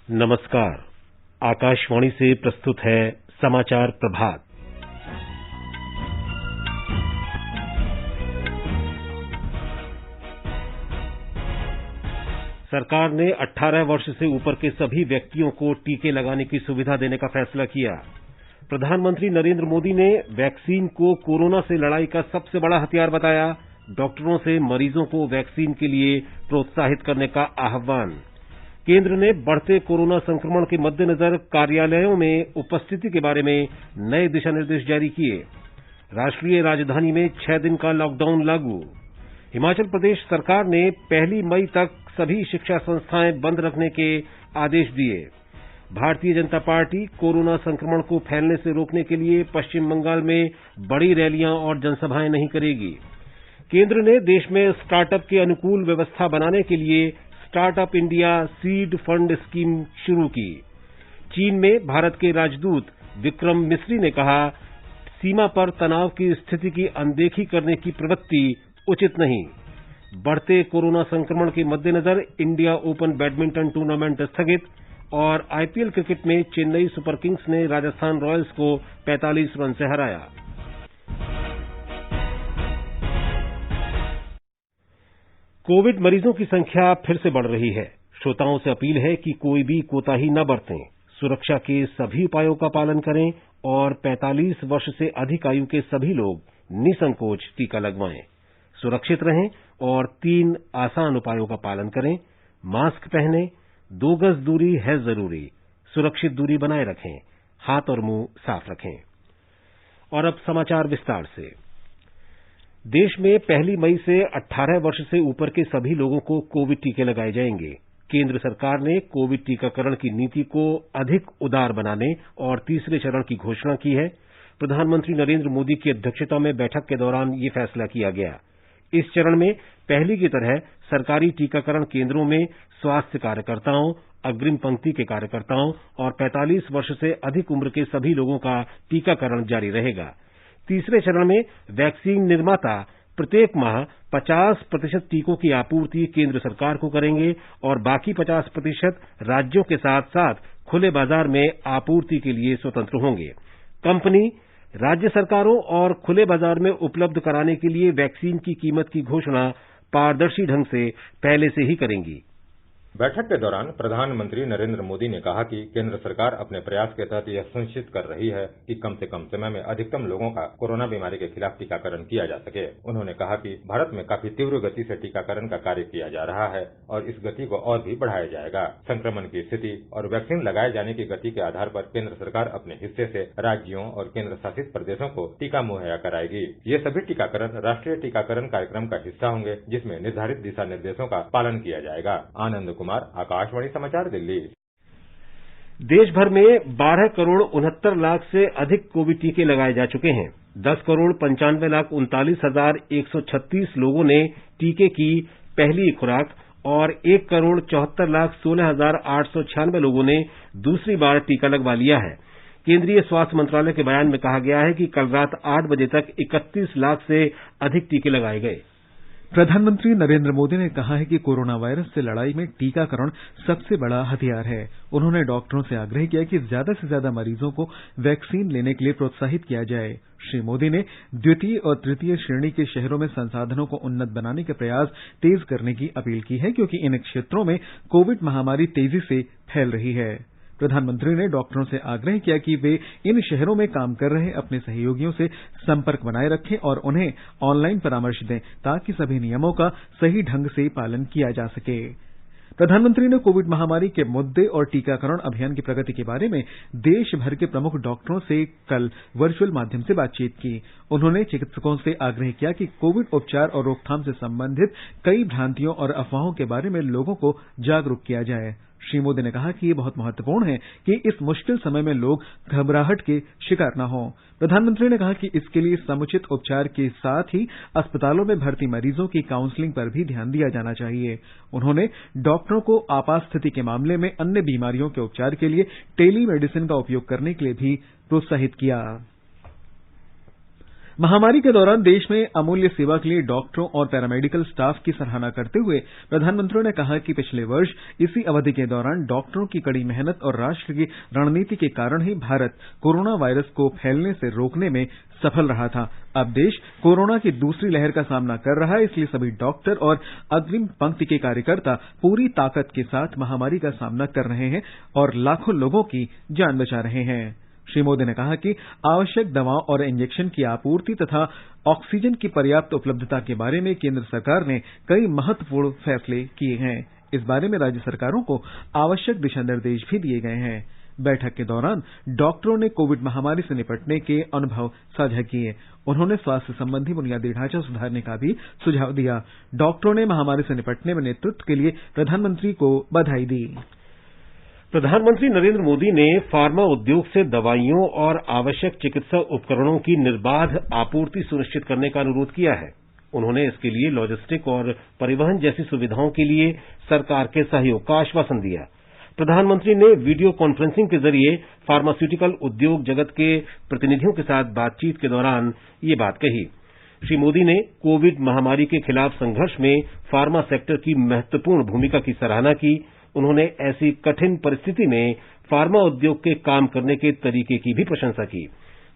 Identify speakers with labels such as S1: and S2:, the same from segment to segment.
S1: नमस्कार। आकाशवाणी से प्रस्तुत है समाचार प्रभात। सरकार ने 18 वर्ष से ऊपर के सभी व्यक्तियों को टीके लगाने की सुविधा देने का फैसला किया। प्रधानमंत्री नरेंद्र मोदी ने वैक्सीन को कोरोना से लड़ाई का सबसे बड़ा हथियार बताया। डॉक्टरों से मरीजों को वैक्सीन के लिए प्रोत्साहित करने का आह्वान। केंद्र ने बढ़ते कोरोना संक्रमण के मद्देनजर कार्यालयों में उपस्थिति के बारे में नए दिशा निर्देश जारी किए। राष्ट्रीय राजधानी में 6 दिन का लॉकडाउन लागू। हिमाचल प्रदेश सरकार ने 1 मई तक सभी शिक्षा संस्थाएं बंद रखने के आदेश दिए। भारतीय जनता पार्टी कोरोना संक्रमण को फैलने से रोकने के लिए पश्चिम बंगाल में बड़ी रैलियां और जनसभाएं नहीं करेगी। केंद्र ने देश में स्टार्टअप के अनुकूल व्यवस्था बनाने के लिए startup India seed fund scheme शुरू की। चीन में भारत के राजदूत विक्रम मिस्री ने कहा, सीमा पर तनाव की स्थिति की अनदेखी करने की प्रवृत्ति उचित नहीं। बढ़ते कोरोना संक्रमण के मद्देनजर इंडिया ओपन बैडमिंटन टूर्नामेंट स्थगित और आईपीएल क्रिकेट में चेन्नई सुपर किंग्स ने राजस्थान रॉयल्स को 45 रन से हराया। कोविड मरीजों की संख्या फिर से बढ़ रही है। श्रोताओं से अपील है कि कोई भी कोताही न बरतें, सुरक्षा के सभी उपायों का पालन करें और 45 वर्ष से अधिक आयु के सभी लोग निसंकोच टीका लगवाएं। सुरक्षित रहें और 3 आसान उपायों का पालन करें। मास्क पहनें, 2 गज दूरी है जरूरी, सुरक्षित दूरी बनाए रखें, हाथ और मुंह साफ रखें। और अब समाचार विस्तार से। देश में 1 मई से 18 वर्ष से ऊपर के सभी लोगों को कोविड टीके लगाए जाएंगे। केंद्र सरकार ने कोविड टीकाकरण की नीति को अधिक उदार बनाने और तीसरे चरण की घोषणा की है। प्रधानमंत्री नरेंद्र मोदी की अध्यक्षता में बैठक के दौरान यह फैसला किया गया। इस चरण में पहले की तरह सरकारी टीकाकरण केंद्रों में स्वास्थ्य कार्यकर्ताओं, अग्रिम पंक्ति के कार्यकर्ताओं और 45 वर्ष से अधिक उम्र के सभी लोगों का टीकाकरण जारी रहेगा। तीसरे चरण में वैक्सीन निर्माता प्रत्येक माह 50% टीकों की आपूर्ति केंद्र सरकार को करेंगे और बाकी 50% राज्यों के साथ साथ खुले बाजार में आपूर्ति के लिए स्वतंत्र होंगे। कंपनी राज्य सरकारों और खुले बाजार में उपलब्ध कराने के लिए वैक्सीन की कीमत की घोषणा पारदर्शी ढंग से पहले से ही करेंगी।
S2: बैठक के दौरान प्रधानमंत्री नरेंद्र मोदी ने कहा कि केंद्र सरकार अपने प्रयास के तहत यह सुनिश्चित कर रही है कि कम से कम समय में अधिकतम लोगों का कोरोना बीमारी के खिलाफ टीकाकरण किया जा सके। उन्होंने कहा कि भारत में काफी तीव्र गति से टीकाकरण का कार्य किया जा रहा है और इस गति को और भी बढ़ाया जाएगा। संक्रमण की स्थिति और वैक्सीन लगाए जाने की गति के आधार पर केंद्र सरकार अपने हिस्से से राज्यों और केंद्र शासित प्रदेशों को टीका मुहैया कराएगी। ये सभी टीकाकरण राष्ट्रीय टीकाकरण कार्यक्रम का हिस्सा होंगे, जिसमें निर्धारित दिशा निर्देशों का पालन किया जाएगा। आनंद कुमार, आकाशवाणी समाचार, दिल्ली।
S1: देश भर में 12 करोड़ 69 लाख से अधिक कोविड टीके लगाए जा चुके हैं। 10 करोड़ 95 लाख 39,136 लोगों ने टीके की पहली खुराक और 1 करोड़ 74 लाख 16,896 लोगों ने दूसरी बार टीका लगवा लिया है। केंद्रीय स्वास्थ्य मंत्रालय के बयान में कहा गया है कि कल रात 8 बजे तक 31 लाख से अधिक टीके लगाए गए।
S3: प्रधानमंत्री नरेंद्र मोदी ने कहा है कि कोरोना वायरस से लड़ाई में टीकाकरण सबसे बड़ा हथियार है। उन्होंने डॉक्टरों से आग्रह किया कि ज्यादा से ज्यादा मरीजों को वैक्सीन लेने के लिए प्रोत्साहित किया जाए। श्री मोदी ने द्वितीय और तृतीय श्रेणी के शहरों में संसाधनों को उन्नत बनाने के प्रयास तेज करने की अपील की है, क्योंकि इन क्षेत्रों में कोविड महामारी तेजी से फैल रही है। प्रधानमंत्री ने डॉक्टरों से आग्रह किया कि वे इन शहरों में काम कर रहे अपने सहयोगियों से संपर्क बनाए रखें और उन्हें ऑनलाइन परामर्श दें, ताकि सभी नियमों का सही ढंग से पालन किया जा सके। प्रधानमंत्री ने कोविड महामारी के मुद्दे और टीकाकरण अभियान की प्रगति के बारे में देश भर के प्रमुख डॉक्टरों से कल वर्चुअल माध्यम से बातचीत की। उन्होंने चिकित्सकों से आग्रह किया कि कोविड उपचार और रोकथाम से संबंधित कई भ्रांतियों और अफवाहों के बारे में लोगों को जागरूक किया जाए। श्री मोदी ने कहा कि ये बहुत महत्वपूर्ण है कि इस मुश्किल समय में लोग घबराहट के शिकार न हों। प्रधानमंत्री ने कहा कि इसके लिए समुचित उपचार के साथ ही अस्पतालों में भर्ती मरीजों की काउंसलिंग पर भी ध्यान दिया जाना चाहिए। उन्होंने डॉक्टरों को आपात स्थिति के मामले में अन्य बीमारियों के उपचार के लिए टेली मेडिसिन का उपयोग करने के लिए भी प्रोत्साहित किया। महामारी के दौरान देश में अमूल्य सेवा के लिए डॉक्टरों और पैरामेडिकल स्टाफ की सराहना करते हुए प्रधानमंत्री ने कहा कि पिछले वर्ष इसी अवधि के दौरान डॉक्टरों की कड़ी मेहनत और राष्ट्र की रणनीति के कारण ही भारत कोरोना वायरस को फैलने से रोकने में सफल रहा था। अब देश कोरोना की दूसरी लहर का सामना कर रहा है, इसलिए सभी डॉक्टर और अग्रिम पंक्ति के कार्यकर्ता पूरी ताकत के साथ महामारी का सामना कर रहे हैं और लाखों लोगों की जान बचा रहे हैं। श्री मोदी ने कहा कि आवश्यक दवाओं और इंजेक्शन की आपूर्ति तथा ऑक्सीजन की पर्याप्त उपलब्धता के बारे में केंद्र सरकार ने कई महत्वपूर्ण फैसले किए हैं। इस बारे में राज्य सरकारों को आवश्यक दिशा निर्देश भी दिए गए हैं। बैठक के दौरान डॉक्टरों ने कोविड महामारी से निपटने के अनुभव साझा किए। उन्होंने स्वास्थ्य संबंधी बुनियादी ढांचा सुधारने का भी सुझाव दिया। डॉक्टरों ने महामारी से निपटने में नेतृत्व के लिए प्रधानमंत्री को बधाई दी।
S1: प्रधानमंत्री नरेंद्र मोदी ने फार्मा उद्योग से दवाइयों और आवश्यक चिकित्सा उपकरणों की निर्बाध आपूर्ति सुनिश्चित करने का अनुरोध किया है। उन्होंने इसके लिए लॉजिस्टिक और परिवहन जैसी सुविधाओं के लिए सरकार के सहयोग का आश्वासन दिया। प्रधानमंत्री ने वीडियो कॉन्फ्रेंसिंग के जरिए फार्मास्यूटिकल उद्योग जगत के प्रतिनिधियों के साथ बातचीत के दौरान ये बात कही। श्री मोदी ने कोविड महामारी के खिलाफ संघर्ष में फार्मा सेक्टर की महत्वपूर्ण भूमिका की सराहना की। उन्होंने ऐसी कठिन परिस्थिति में फार्मा उद्योग के काम करने के तरीके की भी प्रशंसा की।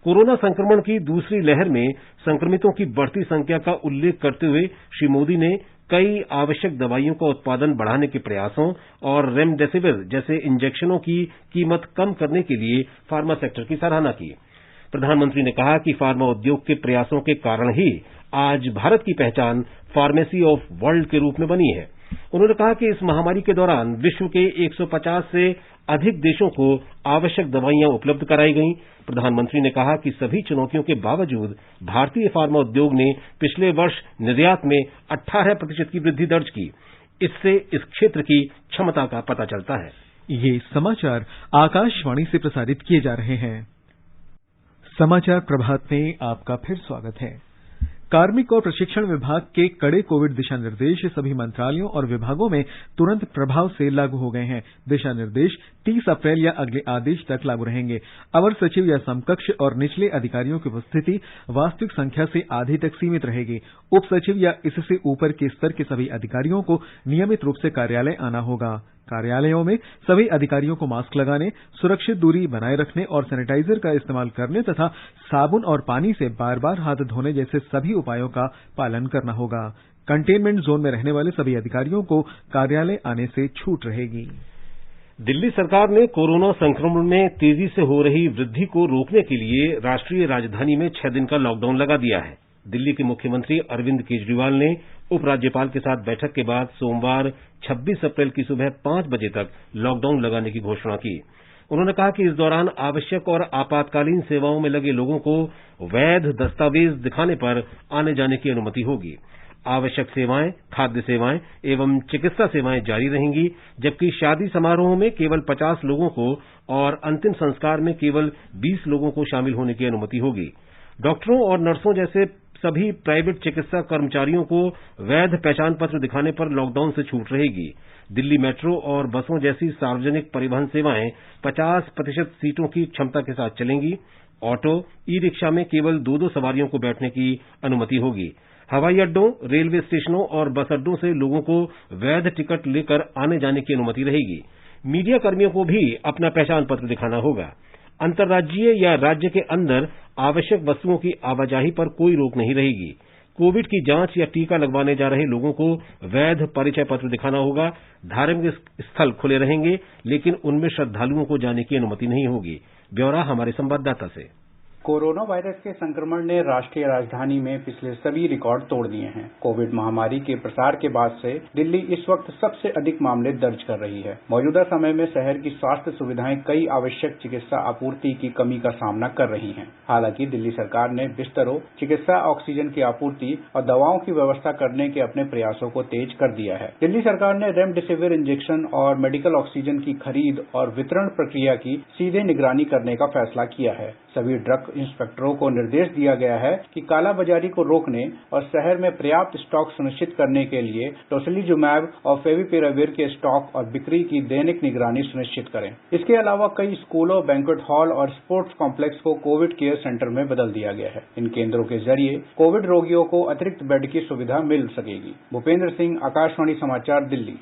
S1: कोरोना संक्रमण की दूसरी लहर में संक्रमितों की बढ़ती संख्या का उल्लेख करते हुए श्री मोदी ने कई आवश्यक दवाइयों का उत्पादन बढ़ाने के प्रयासों और रेमडेसिविर जैसे इंजेक्शनों की कीमत कम करने के लिए फार्मा सेक्टर की सराहना की। प्रधानमंत्री ने कहा कि फार्मा उद्योग के प्रयासों के कारण ही आज भारत की पहचान फार्मेसी ऑफ वर्ल्ड के रूप में बनी है। उन्होंने कहा कि इस महामारी के दौरान विश्व के 150 से अधिक देशों को आवश्यक दवाइयां उपलब्ध कराई गईं। प्रधानमंत्री ने कहा कि सभी चुनौतियों के बावजूद भारतीय फार्मा उद्योग ने पिछले वर्ष निर्यात में 18% की वृद्धि दर्ज की। इससे इस क्षेत्र की क्षमता का पता चलता है।
S3: ये समाचार आकाशवाणी से प्रसारित किए जा रहे हैं। समाचार प्रभात में आपका फिर स्वागत है। कार्मिक और प्रशिक्षण विभाग के कड़े कोविड दिशा निर्देश सभी मंत्रालयों और विभागों में तुरंत प्रभाव से लागू हो गए हैं। दिशा निर्देश 30 अप्रैल या अगले आदेश तक लागू रहेंगे। अवर सचिव या समकक्ष और निचले अधिकारियों की उपस्थिति वास्तविक संख्या से आधी तक सीमित रहेगी। उप सचिव या इससे ऊपर के स्तर के सभी अधिकारियों को नियमित रूप से कार्यालय आना होगा। कार्यालयों में सभी अधिकारियों को मास्क लगाने, सुरक्षित दूरी बनाए रखने और सैनिटाइजर का इस्तेमाल करने तथा साबुन और पानी से बार-बार हाथ धोने जैसे सभी उपायों का पालन करना होगा। कंटेनमेंट जोन में रहने वाले सभी अधिकारियों को कार्यालय आने से छूट रहेगी।
S1: दिल्ली सरकार ने कोरोना संक्रमण में तेजी से हो रही वृद्धि को रोकने के लिए राष्ट्रीय राजधानी में 6 दिन का लॉकडाउन लगा दिया है। दिल्ली के मुख्यमंत्री अरविंद केजरीवाल ने उपराज्यपाल के साथ बैठक के बाद सोमवार 26 अप्रैल की सुबह 5 बजे तक लॉकडाउन लगाने की घोषणा की। उन्होंने कहा कि इस दौरान आवश्यक और आपातकालीन सेवाओं में लगे लोगों को वैध दस्तावेज दिखाने पर आने जाने की अनुमति होगी। आवश्यक सेवाएं, खाद्य सेवाएं एवं चिकित्सा सेवाएं जारी रहेंगी, जबकि शादी समारोह में केवल 50 लोगों को और अंतिम संस्कार में केवल 20 लोगों को शामिल होने की अनुमति होगी। डॉक्टरों और नर्सों जैसे सभी प्राइवेट चिकित्सा कर्मचारियों को वैध पहचान पत्र दिखाने पर लॉकडाउन से छूट रहेगी। दिल्ली मेट्रो और बसों जैसी सार्वजनिक परिवहन सेवाएं 50% सीटों की क्षमता के साथ चलेंगी। ऑटो, ई रिक्शा में केवल 2-2 सवारियों को बैठने की अनुमति होगी। हवाई अड्डों, रेलवे स्टेशनों और बस अड्डों से लोगों को वैध टिकट लेकर आने जाने की अनुमति रहेगी। मीडिया कर्मियों को भी अपना पहचान पत्र दिखाना होगा। अंतर्राज्यीय या राज्य के अंदर आवश्यक वस्तुओं की आवाजाही पर कोई रोक नहीं रहेगी। कोविड की जांच या टीका लगवाने जा रहे लोगों को वैध परिचय पत्र दिखाना होगा। धार्मिक स्थल खुले रहेंगे, लेकिन उनमें श्रद्धालुओं को जाने की अनुमति नहीं होगी। ब्यौरा हमारे संवाददाता से।
S4: कोरोना वायरस के संक्रमण ने राष्ट्रीय राजधानी में पिछले सभी रिकॉर्ड तोड़ दिए हैं। कोविड महामारी के प्रसार के बाद से दिल्ली इस वक्त सबसे अधिक मामले दर्ज कर रही है। मौजूदा समय में शहर की स्वास्थ्य सुविधाएं कई आवश्यक चिकित्सा आपूर्ति की कमी का सामना कर रही हैं। हालांकि दिल्ली सरकार ने बिस्तरों, चिकित्सा ऑक्सीजन की आपूर्ति और दवाओं की व्यवस्था करने के अपने प्रयासों को तेज कर दिया है। दिल्ली सरकार ने रेमडेसिविर इंजेक्शन और मेडिकल ऑक्सीजन की खरीद और वितरण प्रक्रिया की सीधे निगरानी करने का फैसला किया है। सभी ड्रग सब इंस्पेक्टरों को निर्देश दिया गया है कि कालाबाजारी को रोकने और शहर में पर्याप्त स्टॉक सुनिश्चित करने के लिए टोसिलीजुमैब और फेविपिराविर के स्टॉक और बिक्री की दैनिक निगरानी सुनिश्चित करें। इसके अलावा कई स्कूलों, बैंक्वेट हॉल और स्पोर्ट्स कॉम्प्लेक्स को कोविड केयर सेंटर में बदल दिया गया है। इन केंद्रों के जरिए कोविड रोगियों को अतिरिक्त बेड की सुविधा मिल सकेगी। भूपेंद्र सिंह, आकाशवाणी समाचार, दिल्ली।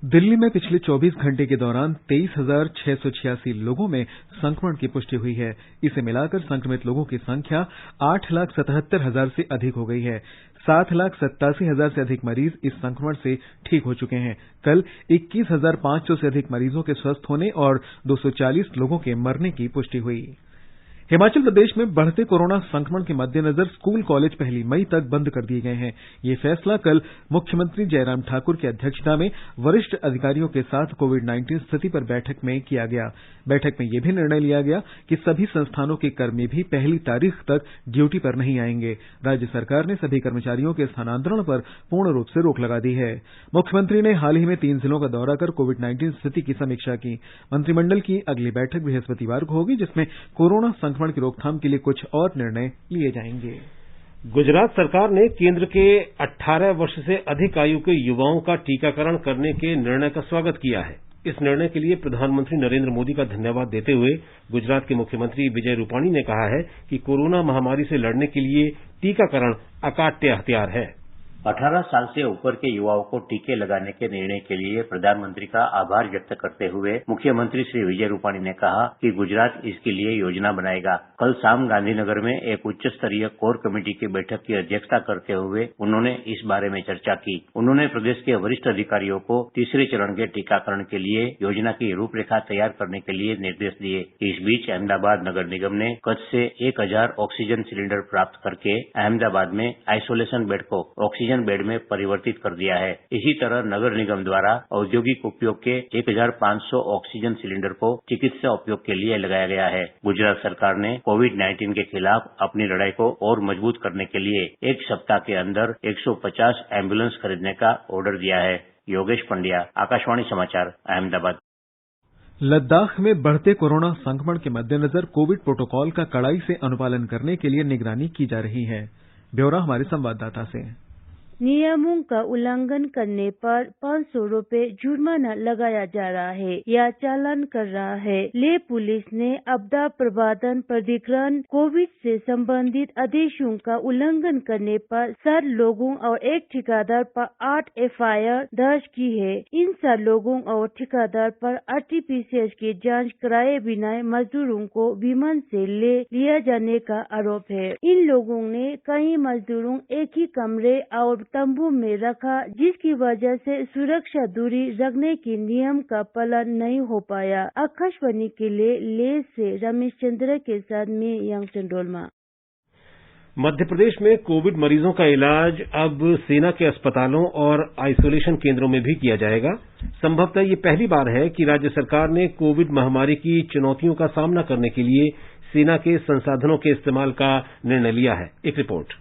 S3: दिल्ली में पिछले 24 घंटे के दौरान 23,686 लोगों में संक्रमण की पुष्टि हुई है। इसे मिलाकर संक्रमित लोगों की संख्या 8,77,000 से अधिक हो गई है। 7,87,000 से अधिक मरीज इस संक्रमण से ठीक हो चुके हैं। कल 21,500 से अधिक मरीजों के स्वस्थ होने और 240 लोगों के मरने की पुष्टि हुई। हिमाचल प्रदेश में बढ़ते कोरोना संक्रमण के मद्देनजर स्कूल कॉलेज 1 मई तक बंद कर दिए गए हैं। ये फैसला कल मुख्यमंत्री जयराम ठाकुर की अध्यक्षता में वरिष्ठ अधिकारियों के साथ कोविड-19 स्थिति पर बैठक में किया गया। बैठक में यह भी निर्णय लिया गया कि सभी संस्थानों के कर्मी भी 1 तारीख तक ड्यूटी पर नहीं आएंगे। राज्य सरकार ने सभी कर्मचारियों के स्थानांतरण पर पूर्ण रूप से रोक लगा दी है। मुख्यमंत्री ने हाल ही में 3 जिलों का दौरा कर कोविड-19 स्थिति की समीक्षा की। मंत्रिमंडल की अगली बैठक बृहस्पतिवार को होगी, जिसमें कोरोना संक्रमण की रोकथाम के लिए कुछ और निर्णय लिए जाएंगे।
S1: गुजरात सरकार ने केंद्र के 18 वर्ष से अधिक आयु के युवाओं का टीकाकरण करने के निर्णय का स्वागत किया है। इस निर्णय के लिए प्रधानमंत्री नरेंद्र मोदी का धन्यवाद देते हुए गुजरात के मुख्यमंत्री विजय रूपाणी ने कहा है कि कोरोना महामारी से लड़ने के लिए टीकाकरण अकाट्य हथियार है।
S5: 18 साल से ऊपर के युवाओं को टीके लगाने के निर्णय के लिए प्रधानमंत्री का आभार व्यक्त करते हुए मुख्यमंत्री श्री विजय रूपाणी ने कहा कि गुजरात इसके लिए योजना बनाएगा। कल शाम गांधीनगर में एक उच्च स्तरीय कोर कमेटी की बैठक की अध्यक्षता करते हुए उन्होंने इस बारे में चर्चा की। उन्होंने प्रदेश के वरिष्ठ अधिकारियों को तीसरे चरण के टीकाकरण के लिए योजना की रूपरेखा तैयार करने के लिए निर्देश दिए। इस बीच अहमदाबाद नगर निगम ने कच्छ से 1000 ऑक्सीजन सिलेंडर प्राप्त करके अहमदाबाद में आइसोलेशन बेड को ऑक्सीजन बेड में परिवर्तित कर दिया है। इसी तरह नगर निगम द्वारा औद्योगिक उपयोग के 1500 ऑक्सीजन सिलेंडर को चिकित्सा उपयोग के लिए लगाया गया है। गुजरात सरकार ने कोविड-19 के खिलाफ अपनी लड़ाई को और मजबूत करने के लिए 1 सप्ताह के अंदर 150 एम्बुलेंस खरीदने का ऑर्डर दिया है। योगेश पंड्या, आकाशवाणी समाचार, अहमदाबाद।
S3: लद्दाख में बढ़ते कोरोना संक्रमण के मद्देनजर कोविड प्रोटोकॉल का कड़ाई से अनुपालन करने के लिए निगरानी की जा रही है। ब्यौरा हमारे संवाददाता से।
S6: नियमों का उल्लंघन करने पर 500 रुपए जुर्माना लगाया जा रहा है या चालान कर रहा है। लेह पुलिस ने आपदा प्रबंधन प्राधिकरण कोविड से संबंधित आदेशों का उल्लंघन करने पर 7 लोगों और एक ठेकेदार पर 8 FIR दर्ज की है। इन 7 लोगों और ठेकेदार पर RT-PCR की जांच कराए बिना मजदूरों को विमान से ले लिया जाने का आरोप है। इन लोगों ने कई मजदूरों एक ही कमरे और तंबू में रखा, जिसकी वजह से सुरक्षा दूरी रखने के नियम का पालन नहीं हो पाया। आकाशवाणी के लिए लेह से रमेश चंद्र के साथ में यांगचन डोलमा।
S1: मध्य प्रदेश में कोविड मरीजों का इलाज अब सेना के अस्पतालों और आइसोलेशन केंद्रों में भी किया जाएगा। संभवतः ये पहली बार है कि राज्य सरकार ने कोविड महामारी की चुनौतियों का सामना करने के लिए सेना के संसाधनों के इस्तेमाल का निर्णय लिया है। एक रिपोर्ट।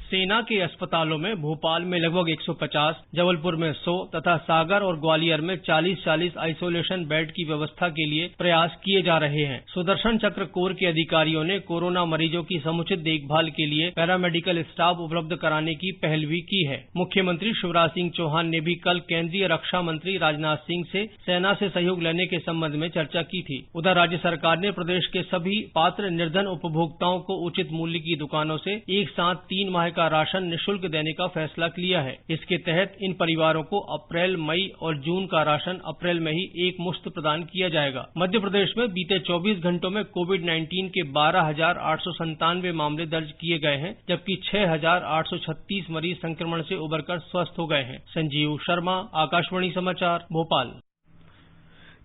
S7: सेना के अस्पतालों में भोपाल में लगभग 150, जबलपुर में 100 तथा सागर और ग्वालियर में 40-40 आइसोलेशन बेड की व्यवस्था के लिए प्रयास किए जा रहे हैं। सुदर्शन चक्र कोर के अधिकारियों ने कोरोना मरीजों की समुचित देखभाल के लिए पैरामेडिकल स्टाफ उपलब्ध कराने की पहल भी की है। मुख्यमंत्री शिवराज सिंह चौहान ने भी कल केंद्रीय रक्षा मंत्री राजनाथ सिंह से सेना से सहयोग लेने के संबंध में चर्चा की थी। उधर राज्य सरकार ने प्रदेश के सभी पात्र निर्धन उपभोक्ताओं को उचित मूल्य की दुकानों से एक साथ 3 माह का राशन निःशुल्क देने का फैसला लिया है। इसके तहत इन परिवारों को अप्रैल, मई और जून का राशन अप्रैल में ही एक मुश्त प्रदान किया जाएगा। मध्य प्रदेश में बीते 24 घंटों में कोविड-19 के 12,897 मामले दर्ज किए गए हैं, जबकि 6,836 मरीज संक्रमण से उबरकर स्वस्थ हो गए हैं। संजीव शर्मा, आकाशवाणी समाचार, भोपाल।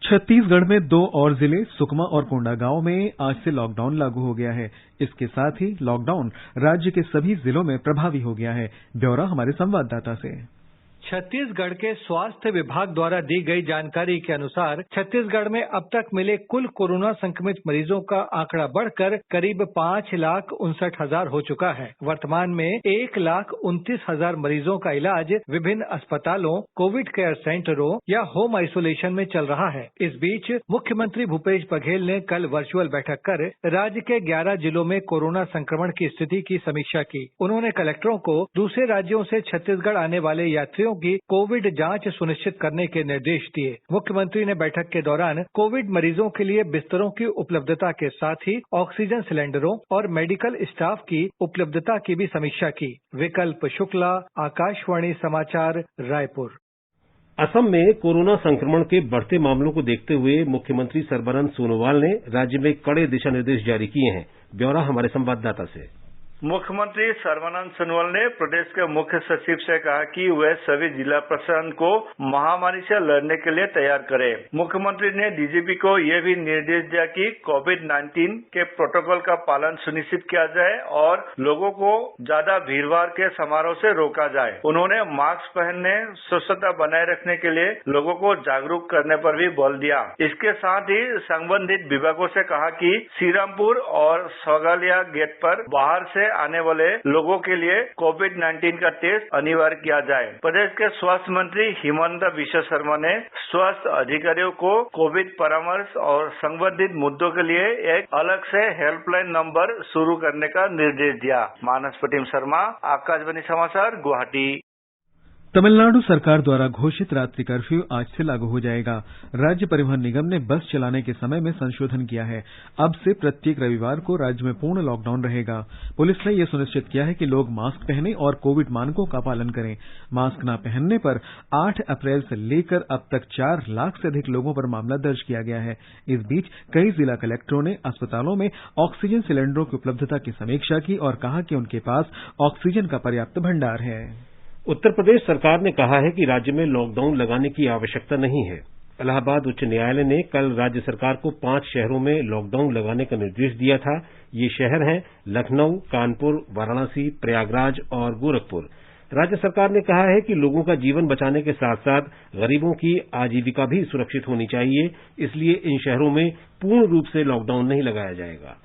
S3: छत्तीसगढ़ में 2 और जिले सुकमा और कोंडागांव में आज से लॉकडाउन लागू हो गया है। इसके साथ ही लॉकडाउन राज्य के सभी जिलों में प्रभावी हो गया है। ब्यौरा हमारे संवाददाता से।
S8: छत्तीसगढ़ के स्वास्थ्य विभाग द्वारा दी गई जानकारी के अनुसार छत्तीसगढ़ में अब तक मिले कुल कोरोना संक्रमित मरीजों का आंकड़ा बढ़कर करीब 5,59,000 हो चुका है। वर्तमान में 1,29,000 मरीजों का इलाज विभिन्न अस्पतालों, कोविड केयर सेंटरों या होम आइसोलेशन में चल रहा है। इस बीच मुख्यमंत्री भूपेश बघेल ने कल वर्चुअल बैठक कर राज्य के 11 जिलों में कोरोना संक्रमण की स्थिति की समीक्षा की। उन्होंने कलेक्टरों को दूसरे राज्यों से छत्तीसगढ़ आने वाले यात्रियों की कोविड जांच सुनिश्चित करने के निर्देश दिए। मुख्यमंत्री ने बैठक के दौरान कोविड मरीजों के लिए बिस्तरों की उपलब्धता के साथ ही ऑक्सीजन सिलेंडरों और मेडिकल स्टाफ की उपलब्धता की भी समीक्षा की। विकल्प शुक्ला, आकाशवाणी समाचार, रायपुर।
S1: असम में कोरोना संक्रमण के बढ़ते मामलों को देखते हुए मुख्यमंत्री सर्बानंद सोनोवाल ने राज्य में कड़े दिशा निर्देश जारी किए हैं। ब्यौरा हमारे संवाददाता से।
S9: मुख्यमंत्री सर्बानंद सोनोवाल ने प्रदेश के मुख्य सचिव से कहा कि वे सभी जिला प्रशासन को महामारी से लड़ने के लिए तैयार करें। मुख्यमंत्री ने डीजीपी को यह भी निर्देश दिया कि कोविड-19 के प्रोटोकॉल का पालन सुनिश्चित किया जाए और लोगों को ज्यादा भीड़भाड़ के समारोह से रोका जाए। उन्होंने मास्क पहनने, स्वच्छता बनाए रखने के लिए लोगों को जागरूक करने पर भी बल दिया। इसके साथ ही संबंधित विभागों से कहा कि श्रीरामपुर और सौगालिया गेट पर बाहर से आने वाले लोगों के लिए कोविड-19 का टेस्ट अनिवार्य किया जाए। प्रदेश के स्वास्थ्य मंत्री हिमंता बिश्व शर्मा ने स्वास्थ्य अधिकारियों को कोविड परामर्श और संबंधित मुद्दों के लिए एक अलग से हेल्पलाइन नंबर शुरू करने का निर्देश दिया। मानस प्रतिम शर्मा, आकाशवाणी समाचार, गुवाहाटी।
S3: तमिलनाडु सरकार द्वारा घोषित रात्रि कर्फ्यू आज से लागू हो जाएगा। राज्य परिवहन निगम ने बस चलाने के समय में संशोधन किया है। अब से प्रत्येक रविवार को राज्य में पूर्ण लॉकडाउन रहेगा। पुलिस ने यह सुनिश्चित किया है कि लोग मास्क पहनें और कोविड मानकों का पालन करें। मास्क न पहनने पर 8 अप्रैल से लेकर अब तक 4 लाख से अधिक लोगों पर मामला दर्ज किया गया है। इस बीच कई जिला कलेक्टरों ने अस्पतालों में ऑक्सीजन सिलेंडरों की उपलब्धता की समीक्षा की और कहा कि उनके पास ऑक्सीजन का पर्याप्त भंडार है।
S1: उत्तर प्रदेश सरकार ने कहा है कि राज्य में लॉकडाउन लगाने की आवश्यकता नहीं है। इलाहाबाद उच्च न्यायालय ने कल राज्य सरकार को 5 शहरों में लॉकडाउन लगाने का निर्देश दिया था। ये शहर हैं लखनऊ, कानपुर, वाराणसी, प्रयागराज और गोरखपुर। राज्य सरकार ने कहा है कि लोगों का जीवन बचाने के साथ साथ गरीबों की आजीविका भी सुरक्षित होनी चाहिए, इसलिए इन शहरों में पूर्ण रूप से लॉकडाउन नहीं लगाया जाएगा।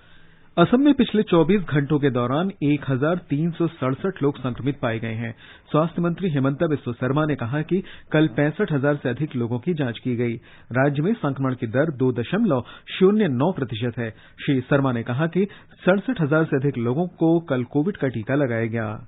S3: असम में पिछले 24 घंटों के दौरान 1,367 लोग संक्रमित पाए गए हैं। स्वास्थ्य मंत्री हिमंता बिस्वा शर्मा ने कहा कि कल 65,000 से अधिक लोगों की जांच की गई। राज्य में संक्रमण की दर 2.09% है। श्री शर्मा ने कहा कि 67,000 से अधिक लोगों को कल कोविड का टीका लगाया गया।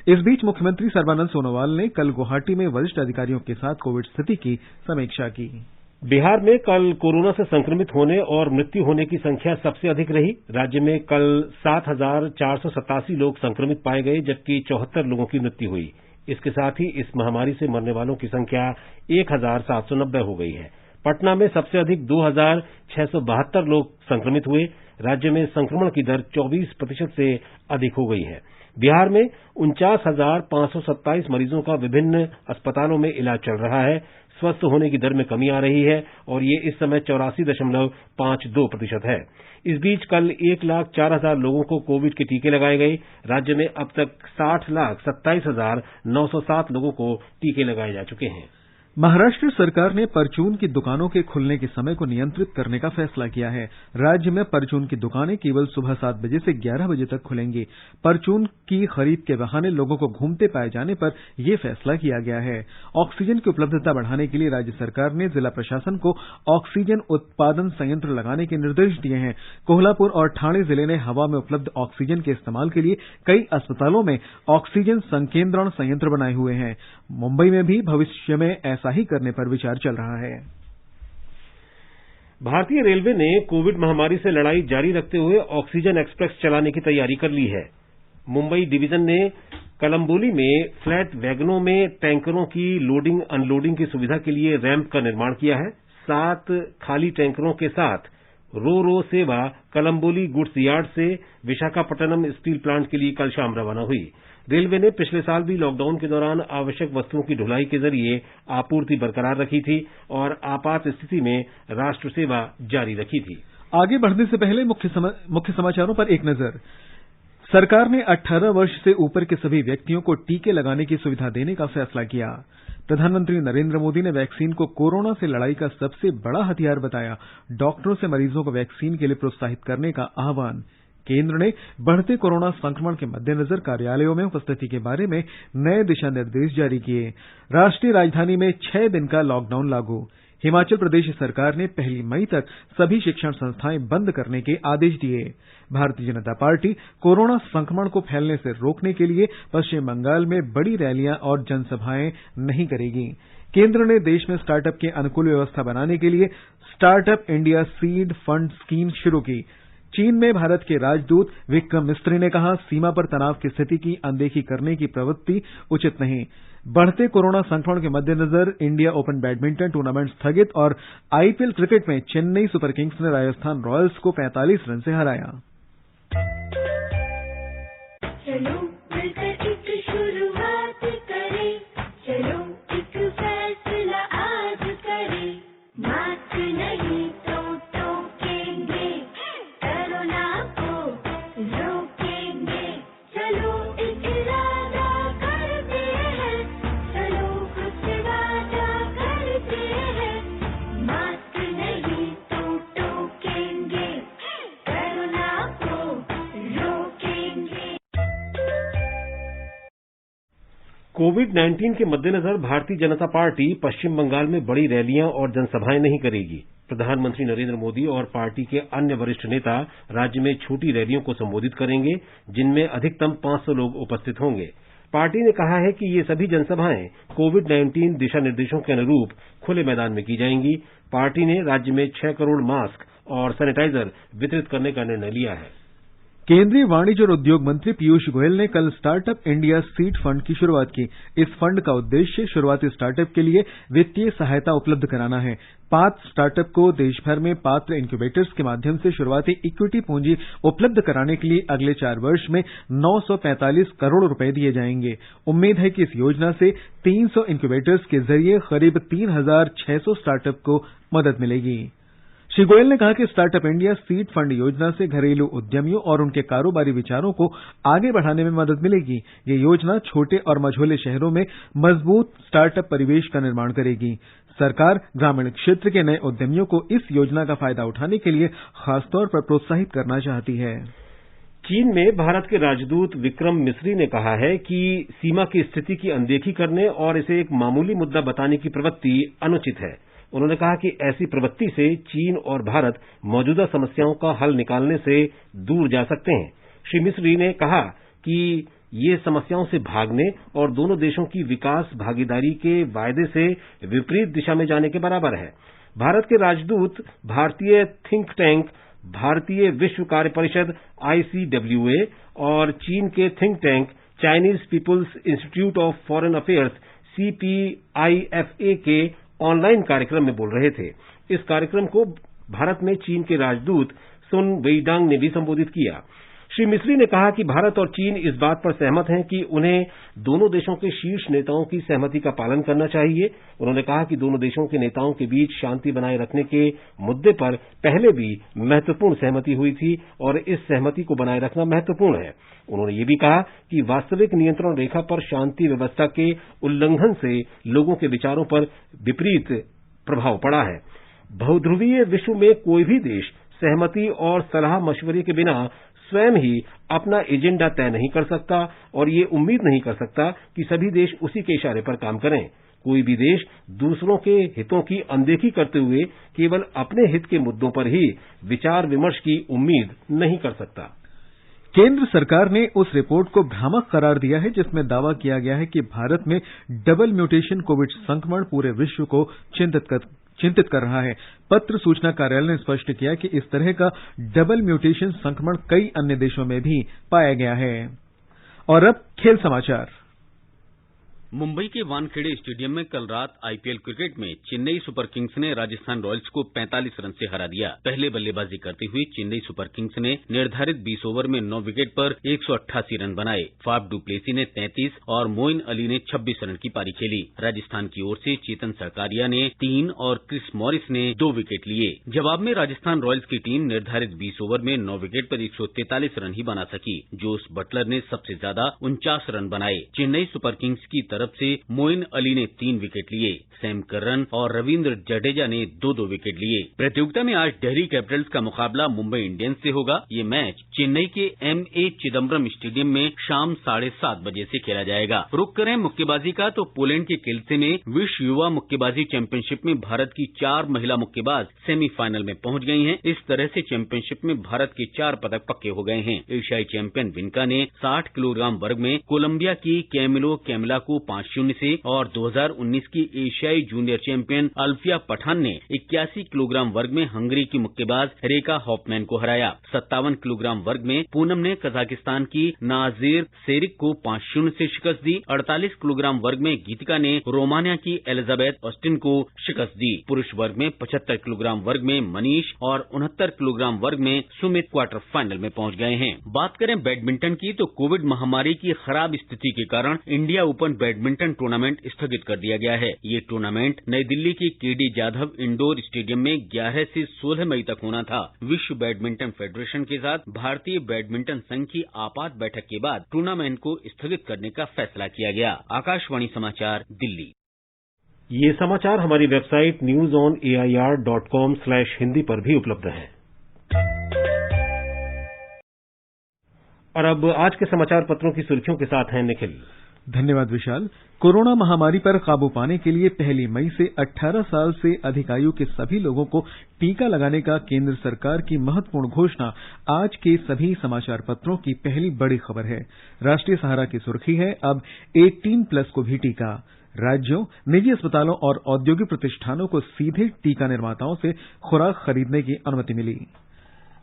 S3: इस बीच मुख्यमंत्री सर्बानंद सोनोवाल ने कल गुवाहाटी में वरिष्ठ अधिकारियों के साथ कोविड स्थिति की समीक्षा की।
S1: बिहार में कल कोरोना से संक्रमित होने और मृत्यु होने की संख्या सबसे अधिक रही। राज्य में कल 7,487 लोग संक्रमित पाए गए, जबकि 74 लोगों की मृत्यु हुई। इसके साथ ही इस महामारी से मरने वालों की संख्या 1,790 हो गई है। पटना में सबसे अधिक 2,672 लोग संक्रमित हुए। राज्य में संक्रमण की दर 24% से अधिक हो गई है। बिहार में 49,527 मरीजों का विभिन्न अस्पतालों में इलाज चल रहा है। स्वस्थ होने की दर में कमी आ रही है और ये इस समय 84.52% है। इस बीच कल 1,04,000 लोगों को कोविड के टीके लगाए गए। राज्य में अब तक 60,27,907 लोगों को टीके लगाए जा चुके हैं।
S3: महाराष्ट्र सरकार ने परचून की दुकानों के खुलने के समय को नियंत्रित करने का फैसला किया है। राज्य में परचून की दुकानें केवल सुबह 7 बजे से 11 बजे तक खुलेंगी। परचून की खरीद के बहाने लोगों को घूमते पाए जाने पर यह फैसला किया गया है। ऑक्सीजन की उपलब्धता बढ़ाने के लिए राज्य सरकार ने जिला प्रशासन को ऑक्सीजन उत्पादन संयंत्र लगाने के निर्देश दिए हैं। कोल्हापुर और ठाणे जिले ने हवा में उपलब्ध ऑक्सीजन के इस्तेमाल के लिए कई अस्पतालों में ऑक्सीजन संकेंद्रण संयंत्र बनाए हुए हैं। मुंबई में भी भविष्य में ऐसा ही करने पर विचार चल रहा है।
S1: भारतीय रेलवे ने कोविड महामारी से लड़ाई जारी रखते हुए ऑक्सीजन एक्सप्रेस चलाने की तैयारी कर ली है। मुंबई डिवीजन ने कलम्बोली में फ्लैट वैगनों में टैंकरों की लोडिंग अनलोडिंग की सुविधा के लिए रैंप का निर्माण किया है। 7 खाली टैंकरों के साथ रो सेवा कलम्बोली गुड्स यार्ड से विशाखापट्टनम स्टील प्लांट के लिए कल शाम रवाना हुई। रेलवे ने पिछले साल भी लॉकडाउन के दौरान आवश्यक वस्तुओं की ढुलाई के जरिए आपूर्ति बरकरार रखी थी और आपात स्थिति में राष्ट्र सेवा जारी रखी थी।
S3: आगे बढ़ने से पहले मुख्य समाचारों पर एक नजर। सरकार ने 18 वर्ष से ऊपर के सभी व्यक्तियों को टीके लगाने की सुविधा देने का फैसला किया। प्रधानमंत्री नरेंद्र मोदी ने वैक्सीन को कोरोना से लड़ाई का सबसे बड़ा हथियार बताया। डॉक्टरों से मरीजों को वैक्सीन के लिए प्रोत्साहित करने का आह्वान। केंद्र ने बढ़ते कोरोना संक्रमण के मद्देनजर कार्यालयों में उपस्थिति के बारे में नए दिशा निर्देश जारी किए। राष्ट्रीय राजधानी में 6 दिन का लॉकडाउन लागू। हिमाचल प्रदेश सरकार ने 1 मई तक सभी शिक्षण संस्थाएं बंद करने के आदेश दिए। भारतीय जनता पार्टी कोरोना संक्रमण को फैलने से रोकने के लिए पश्चिम बंगाल में बड़ी रैलियां और जनसभाएं नहीं करेगी। केंद्र ने देश में स्टार्टअप के अनुकूल व्यवस्था बनाने के लिए startup India seed fund scheme शुरू की। चीन में भारत के राजदूत विक्रम मिस्त्री ने कहा, सीमा पर तनाव की स्थिति की अनदेखी करने की प्रवृत्ति उचित नहीं। बढ़ते कोरोना संक्रमण के मद्देनजर इंडिया ओपन बैडमिंटन टूर्नामेंट स्थगित और आईपीएल क्रिकेट में चेन्नई सुपर किंग्स ने राजस्थान रॉयल्स को 45 रन से हराया।
S10: चलो मिलकर एक शुरुआत करें, चलो एक फैसला आज करें, मास्क नहीं तो टोकेंगे, कोरोना को रोकेंगे, चलो एक इरादा करते हैं, चलो कुछ वादा करते हैं, मास्क नहीं तो टोकेंगे, कोरोना को रोकेंगे।
S1: कोविड-19 के मद्देनजर भारतीय जनता पार्टी पश्चिम बंगाल में बड़ी रैलियां और जनसभाएं नहीं करेगी। प्रधानमंत्री नरेंद्र मोदी और पार्टी के अन्य वरिष्ठ नेता राज्य में छोटी रैलियों को संबोधित करेंगे, जिनमें अधिकतम 500 लोग उपस्थित होंगे। पार्टी ने कहा है कि ये सभी जनसभाएं कोविड-19 दिशा निर्देशों के अनुरूप खुले मैदान में की जाएंगी। पार्टी ने राज्य में 6 करोड़ मास्क और सैनिटाइजर वितरित करने का निर्णय लिया है।
S3: केंद्रीय वाणिज्य और उद्योग मंत्री पीयूष गोयल ने कल स्टार्टअप इंडिया सीड फंड की शुरुआत की। इस फंड का उद्देश्य शुरुआती स्टार्टअप के लिए वित्तीय सहायता उपलब्ध कराना है। पात्र स्टार्टअप को देशभर में पात्र इनक्यूबेटर्स के माध्यम से शुरुआती इक्विटी पूंजी उपलब्ध कराने के लिए अगले 4 वर्ष में 945 करोड़ रुपए दिए जाएंगे। उम्मीद है कि इस योजना से 300 इनक्यूबेटर्स के जरिए करीब 3600 स्टार्टअप को मदद मिलेगी। श्री गोयल ने कहा कि स्टार्टअप इंडिया सीड फंड योजना से घरेलू उद्यमियों और उनके कारोबारी विचारों को आगे बढ़ाने में मदद मिलेगी। ये योजना छोटे और मझोले शहरों में मजबूत स्टार्टअप परिवेश का निर्माण करेगी। सरकार ग्रामीण क्षेत्र के नए उद्यमियों को इस योजना का फायदा उठाने के लिए खासतौर पर प्रोत्साहित करना चाहती है।
S1: चीन में भारत के राजदूत विक्रम मिस्री ने कहा है कि सीमा की स्थिति की अनदेखी करने और इसे एक मामूली मुद्दा बताने की प्रवृत्ति अनुचित है। उन्होंने कहा कि ऐसी प्रवृत्ति से चीन और भारत मौजूदा समस्याओं का हल निकालने से दूर जा सकते हैं। श्री मिस्री ने कहा कि ये समस्याओं से भागने और दोनों देशों की विकास भागीदारी के वायदे से विपरीत दिशा में जाने के बराबर है। भारत के राजदूत भारतीय थिंक टैंक भारतीय विश्व कार्य परिषद ICWA और चीन के think tank Chinese People's Institute of Foreign Affairs CPIFA के ऑनलाइन कार्यक्रम में बोल रहे थे। इस कार्यक्रम को भारत में चीन के राजदूत सुन वेइडांग ने भी संबोधित किया। श्री मिस्री ने कहा कि भारत और चीन इस बात पर सहमत हैं कि उन्हें दोनों देशों के शीर्ष नेताओं की सहमति का पालन करना चाहिए। उन्होंने कहा कि दोनों देशों के नेताओं के बीच शांति बनाए रखने के मुद्दे पर पहले भी महत्वपूर्ण सहमति हुई थी और इस सहमति को बनाए रखना महत्वपूर्ण है। उन्होंने ये भी कहा कि वास्तविक नियंत्रण रेखा पर शांति व्यवस्था के उल्लंघन से लोगों के विचारों पर विपरीत प्रभाव पड़ा है। बहुध्रुवीय विश्व में कोई भी देश सहमति और सलाह मशवरे के बिना स्वयं ही अपना एजेंडा तय नहीं कर सकता और ये उम्मीद नहीं कर सकता कि सभी देश उसी के इशारे पर काम करें। कोई भी देश दूसरों के हितों की अनदेखी करते हुए केवल अपने हित के मुद्दों पर ही विचार विमर्श की उम्मीद नहीं कर सकता।
S3: केंद्र सरकार ने उस रिपोर्ट को भ्रामक करार दिया है जिसमें दावा किया गया है कि भारत में डबल म्यूटेशन कोविड संक्रमण पूरे विश्व को चिंतित कर रहा है। पत्र सूचना कार्यालय ने स्पष्ट किया कि इस तरह का डबल म्यूटेशन संक्रमण कई अन्य देशों में भी पाया गया है। और अब खेल समाचार।
S11: मुंबई के वानखेड़े स्टेडियम में कल रात आईपीएल क्रिकेट में चेन्नई सुपर किंग्स ने राजस्थान रॉयल्स को 45 रन से हरा दिया। पहले बल्लेबाजी करते हुए चेन्नई सुपर किंग्स ने निर्धारित 20 ओवर में 9 विकेट पर 188 रन बनाए। फाफ डू प्लेसी ने 33 और मोइन अली ने 26 रन की पारी खेली। राजस्थान की ओर से चेतन सरकारिया ने 3 और क्रिस मॉरिस ने 2 विकेट लिए। जवाब में राजस्थान रॉयल्स की टीम निर्धारित 20 ओवर में 9 विकेट पर 143 रन ही बना सकी। जोस बटलर ने सबसे ज्यादा 49 रन बनाए। चेन्नई सुपर किंग्स की तरफ से मोइन अली ने 3 विकेट लिए। सैम करन और रविंद्र जडेजा ने 2-2 विकेट लिए। प्रतियोगिता में आज दिल्ली कैपिटल्स का मुकाबला मुंबई इंडियंस से होगा। ये मैच चेन्नई के एमए चिदम्बरम स्टेडियम में शाम 7:30 बजे से खेला जाएगा। रुक करें मुक्केबाजी का तो पोलैंड के किल्से में विश्व युवा मुक्केबाजी चैंपियनशिप में भारत की 4 महिला मुक्केबाज सेमीफाइनल में पहुंच गई हैं। इस तरह से चैंपियनशिप में भारत के 4 पदक पक्के हो गए हैं। एशियाई चैंपियन विनका ने 60 किलोग्राम वर्ग में कोलंबिया की कैमिलो कैमिला को 5-0 से और 2019 की एशियाई जूनियर चैंपियन अल्फिया पठान ने 81 किलोग्राम वर्ग में हंगरी की मुक्केबाज रेका हॉफमैन को हराया। 57 किलोग्राम वर्ग में पूनम ने कजाकिस्तान की नाजीर सेरिक को 5-0 से शिकस्त दी। 48 किलोग्राम वर्ग में गीतिका ने रोमानिया की एलिजाबेथ ऑस्टिन को शिकस्त दी। पुरुष वर्ग में 75 किलोग्राम वर्ग में मनीष और 69 किलोग्राम वर्ग में सुमित क्वार्टर फाइनल में पहुंच गए हैं। बात करें बैडमिंटन की तो कोविड महामारी की खराब स्थिति के कारण इंडिया ओपन बैडमिंटन टूर्नामेंट स्थगित कर दिया गया है। ये टूर्नामेंट नई दिल्ली के केडी जाधव इंडोर स्टेडियम में 11 से 16 मई तक होना था। विश्व बैडमिंटन फेडरेशन के साथ भारतीय बैडमिंटन संघ की आपात बैठक के बाद टूर्नामेंट को स्थगित करने का फैसला किया गया। आकाशवाणी समाचार, दिल्ली।
S1: ये समाचार हमारी वेबसाइट newsonair.com/hindi पर भी उपलब्ध हैं। और अब आज के समाचार पत्रों की सुर्खियों के साथ हैं निखिल।
S3: धन्यवाद विशाल। कोरोना महामारी पर काबू पाने के लिए 1 मई से 18 साल से अधिक आयु के सभी लोगों को टीका लगाने का केंद्र सरकार की महत्वपूर्ण घोषणा आज के सभी समाचार पत्रों की पहली बड़ी खबर है। राष्ट्रीय सहारा की सुर्खी है, अब 18+ को भी टीका। राज्यों, निजी अस्पतालों और औद्योगिक प्रतिष्ठानों को सीधे टीका निर्माताओं से खुराक खरीदने की अनुमति मिली।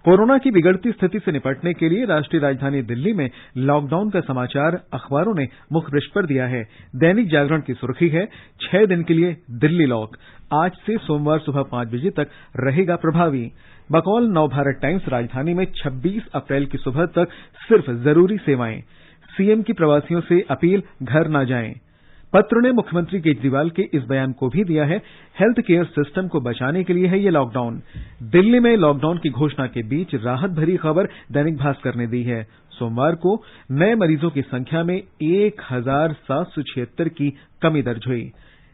S3: कोरोना की बिगड़ती स्थिति से निपटने के लिए राष्ट्रीय राजधानी दिल्ली में लॉकडाउन का समाचार अखबारों ने मुख्य पृष्ठ पर दिया है। दैनिक जागरण की सुर्खी है, 6 दिन के लिए दिल्ली लॉक, आज से सोमवार सुबह 5 बजे तक रहेगा प्रभावी। बकौल नवभारत टाइम्स, राजधानी में 26 अप्रैल की सुबह तक सिर्फ जरूरी सेवाएं। सीएम की प्रवासियों से अपील, घर न जाएं। पत्र ने मुख्यमंत्री केजरीवाल के इस बयान को भी दिया है, हेल्थ केयर सिस्टम को बचाने के लिए है ये लॉकडाउन। दिल्ली में लॉकडाउन की घोषणा के बीच राहत भरी खबर दैनिक भास्कर ने दी है। सोमवार को नए मरीजों की संख्या में 1776 की कमी दर्ज हुई।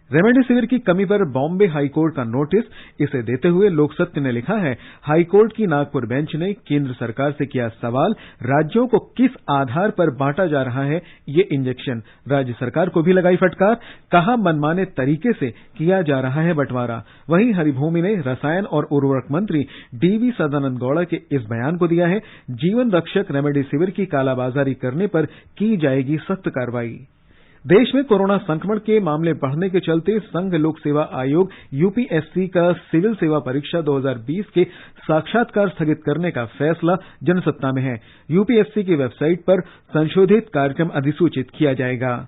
S3: रेमडेसिविर की कमी पर बॉम्बे हाईकोर्ट का नोटिस, इसे देते हुए लोकसत्य ने लिखा है, हाईकोर्ट की नागपुर बेंच ने केंद्र सरकार से किया सवाल, राज्यों को किस आधार पर बांटा जा रहा है ये इंजेक्शन। राज्य सरकार को भी लगाई फटकार, कहा मनमाने तरीके से किया जा रहा है बंटवारा। वहीं हरिभूमि ने रसायन और उर्वरक मंत्री डीवी सदानंद गौड़ा के इस बयान को दिया है, जीवन रक्षक रेमडेसिविर की कालाबाजारी करने पर की जाएगी सख्त कार्रवाई। देश में कोरोना संक्रमण के मामले बढ़ने के चलते संघ लोक सेवा आयोग यूपीएससी का सिविल सेवा परीक्षा 2020 के साक्षात्कार स्थगित करने का फैसला जनसत्ता में है। यूपीएससी की वेबसाइट पर संशोधित कार्यक्रम अधिसूचित किया जाएगा।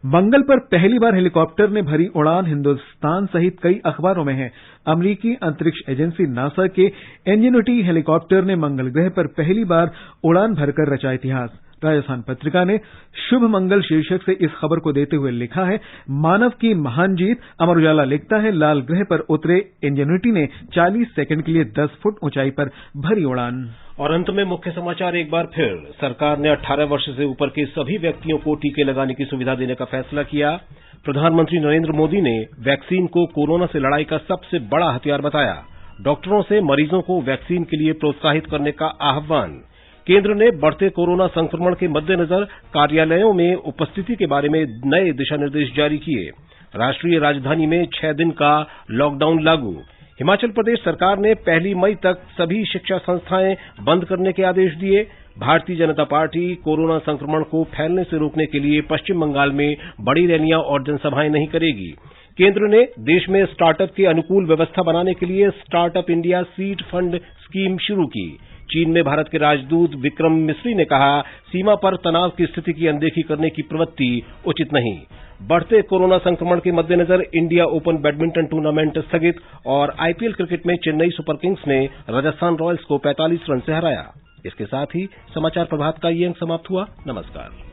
S3: मंगल पर पहली बार हेलीकॉप्टर ने भरी उड़ान हिंदुस्तान सहित कई अखबारों में है। अमेरिकी अंतरिक्ष एजेंसी नासा के इंजेन्यूटी हेलीकॉप्टर ने मंगल ग्रह पर पहली बार उड़ान भरकर रचा इतिहास। राजस्थान पत्रिका ने शुभ मंगल शीर्षक से इस खबर को देते हुए लिखा है, मानव की महान जीत। अमर उजाला लिखता है, लाल ग्रह पर उतरे इंजेन्यूटी ने 40 सेकंड के लिए 10 फुट ऊंचाई पर भरी उड़ान।
S1: और अंत में मुख्य समाचार एक बार फिर, सरकार ने 18 वर्ष से ऊपर के सभी व्यक्तियों को टीके लगाने की सुविधा देने का फैसला किया। प्रधानमंत्री नरेंद्र मोदी ने वैक्सीन को कोरोना से लड़ाई का सबसे बड़ा हथियार बताया। डॉक्टरों से मरीजों को वैक्सीन के लिए प्रोत्साहित करने का आह्वान। केंद्र ने बढ़ते कोरोना संक्रमण के मद्देनजर कार्यालयों में उपस्थिति के बारे में नए दिशा निर्देश जारी किए। राष्ट्रीय राजधानी में 6 दिन का लॉकडाउन लागू। हिमाचल प्रदेश सरकार ने 1 मई तक सभी शिक्षा संस्थाएं बंद करने के आदेश दिए। भारतीय जनता पार्टी कोरोना संक्रमण को फैलने से रोकने के लिए पश्चिम बंगाल में बड़ी रैलियां और जनसभाएं नहीं करेगी। केंद्र ने देश में स्टार्टअप के अनुकूल व्यवस्था बनाने के लिए startup India seed fund scheme शुरू की। चीन में भारत के राजदूत विक्रम मिस्री ने कहा, सीमा पर तनाव की स्थिति की अनदेखी करने की प्रवृत्ति उचित नहीं। बढ़ते कोरोना संक्रमण के मद्देनजर इंडिया ओपन बैडमिंटन टूर्नामेंट स्थगित और आईपीएल क्रिकेट में चेन्नई सुपर किंग्स ने राजस्थान रॉयल्स को 45 रन से हराया। इसके साथ ही समाचार प्रभात का ये अंक समाप्त हुआ। नमस्कार।